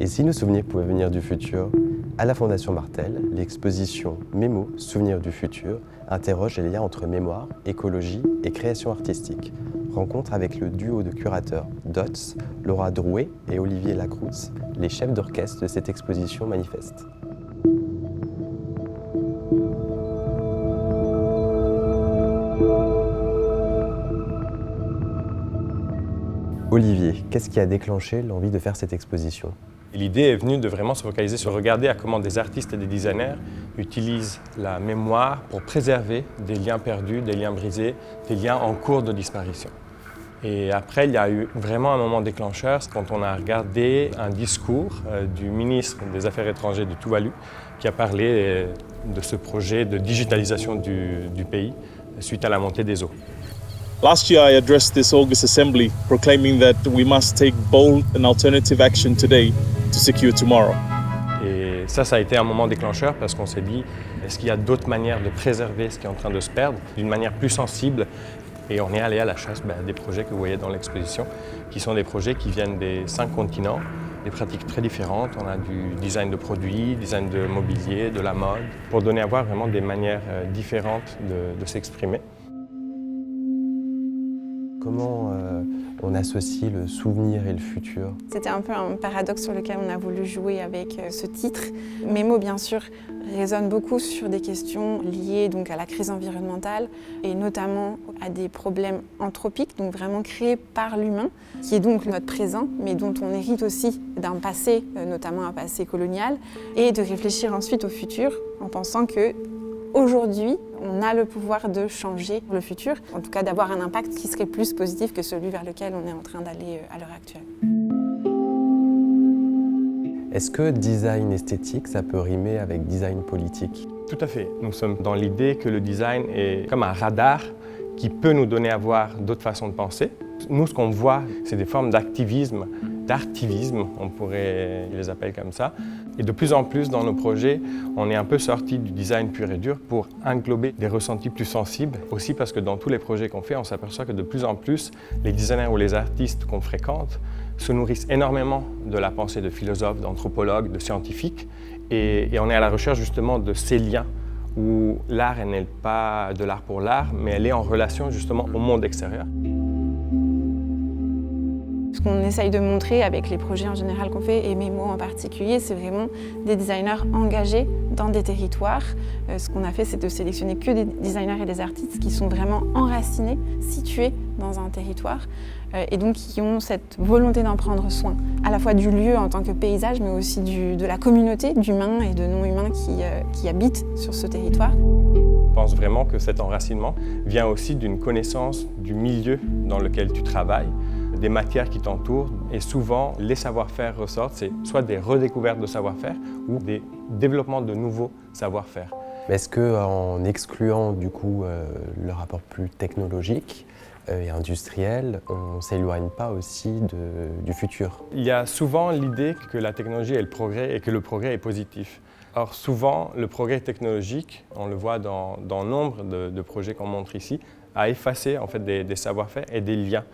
Et si nos souvenirs pouvaient venir du futur, à la Fondation Martel, l'exposition Mémo, Souvenirs du futur, interroge les liens entre mémoire, écologie et création artistique. Rencontre avec le duo de curateurs Dots, Laura Drouet et Olivier Lacroutz, les chefs d'orchestre de cette exposition manifeste. Olivier, qu'est-ce qui a déclenché l'envie de faire cette exposition ? L'idée est venue de vraiment se focaliser sur regarder à comment des artistes et des designers utilisent la mémoire pour préserver des liens perdus, des liens brisés, des liens en cours de disparition. Et après, il y a eu vraiment un moment déclencheur quand on a regardé un discours du ministre des Affaires étrangères du Tuvalu qui a parlé de ce projet de digitalisation du pays suite à la montée des eaux. Last year, I addressed this August Assembly proclaiming that we must take bold and alternative action today to secure tomorrow. Et ça a été un moment déclencheur parce qu'on s'est dit, est-ce qu'il y a d'autres manières de préserver ce qui est en train de se perdre d'une manière plus sensible? Et on est allé à la chasse des projets que vous voyez dans l'exposition, qui sont des projets qui viennent des 5 continents, des pratiques très différentes. On a du design de produits, design de mobilier, de la mode, pour donner à voir vraiment des manières différentes de s'exprimer. Comment on associe le souvenir et le futur? C'était un peu un paradoxe sur lequel on a voulu jouer avec ce titre. Mémo, bien sûr, résonne beaucoup sur des questions liées donc à la crise environnementale et notamment à des problèmes anthropiques, donc vraiment créés par l'humain, qui est donc notre présent, mais dont on hérite aussi d'un passé, notamment un passé colonial, et de réfléchir ensuite au futur en pensant que aujourd'hui, on a le pouvoir de changer le futur, en tout cas d'avoir un impact qui serait plus positif que celui vers lequel on est en train d'aller à l'heure actuelle. Est-ce que design esthétique, ça peut rimer avec design politique? Tout à fait. Nous sommes dans l'idée que le design est comme un radar qui peut nous donner à voir d'autres façons de penser. Nous, ce qu'on voit, c'est des formes d'activisme, d'artivisme, on pourrait les appeler comme ça. Et de plus en plus dans nos projets, on est un peu sorti du design pur et dur pour englober des ressentis plus sensibles. Aussi parce que dans tous les projets qu'on fait, on s'aperçoit que de plus en plus, les designers ou les artistes qu'on fréquente se nourrissent énormément de la pensée de philosophes, d'anthropologues, de scientifiques. Et on est à la recherche justement de ces liens où l'art n'est pas de l'art pour l'art, mais elle est en relation justement au monde extérieur. Ce qu'on essaye de montrer avec les projets en général qu'on fait, et Mémo en particulier, c'est vraiment des designers engagés dans des territoires. Ce qu'on a fait, c'est de sélectionner que des designers et des artistes qui sont vraiment enracinés, situés dans un territoire, et donc qui ont cette volonté d'en prendre soin, à la fois du lieu en tant que paysage, mais aussi de la communauté d'humains et de non-humains qui habitent sur ce territoire. Je pense vraiment que cet enracinement vient aussi d'une connaissance du milieu dans lequel tu travailles, des matières qui t'entourent, et souvent les savoir-faire ressortent, c'est soit des redécouvertes de savoir-faire ou des développements de nouveaux savoir-faire. Est-ce qu'en excluant du coup le rapport plus technologique et industriel, on ne s'éloigne pas aussi du futur? Il y a souvent l'idée que la technologie est le progrès et que le progrès est positif. Or souvent, le progrès technologique, on le voit dans nombre de projets qu'on montre ici, a effacé en fait des savoir-faire et des liens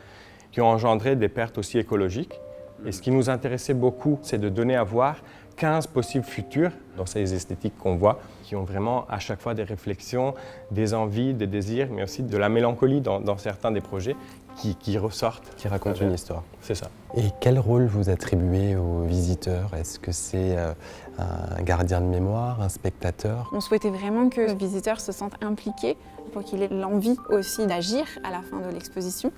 qui ont engendré des pertes aussi écologiques. Et ce qui nous intéressait beaucoup, c'est de donner à voir 15 possibles futurs dans ces esthétiques qu'on voit, qui ont vraiment à chaque fois des réflexions, des envies, des désirs, mais aussi de la mélancolie dans certains des projets qui ressortent. Qui racontent une histoire. C'est ça. Et quel rôle vous attribuez aux visiteurs? Est-ce que c'est un gardien de mémoire, un spectateur? On souhaitait vraiment que le visiteur se sente impliqué pour qu'il ait l'envie aussi d'agir à la fin de l'exposition.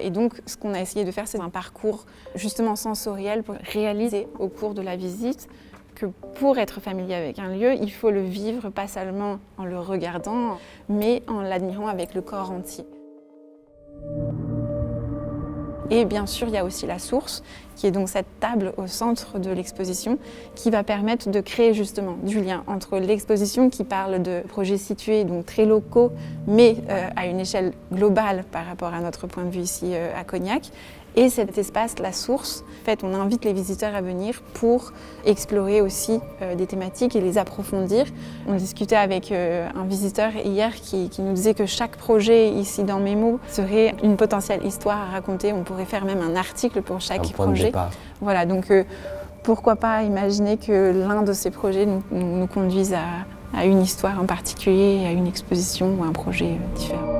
Et donc, ce qu'on a essayé de faire, c'est un parcours justement sensoriel pour réaliser au cours de la visite que pour être familier avec un lieu, il faut le vivre, pas seulement en le regardant, mais en l'admirant avec le corps entier. Et bien sûr, il y a aussi la source, qui est donc cette table au centre de l'exposition, qui va permettre de créer justement du lien entre l'exposition qui parle de projets situés, donc très locaux, mais à une échelle globale par rapport à notre point de vue ici à Cognac, et cet espace, la source. En fait, on invite les visiteurs à venir pour explorer aussi des thématiques et les approfondir. On discutait avec un visiteur hier qui nous disait que chaque projet ici dans Mémo serait une potentielle histoire à raconter. On pourrait faire même un article pour chaque projet. Voilà, donc pourquoi pas imaginer que l'un de ces projets nous conduise à une histoire en particulier, à une exposition ou un projet différent.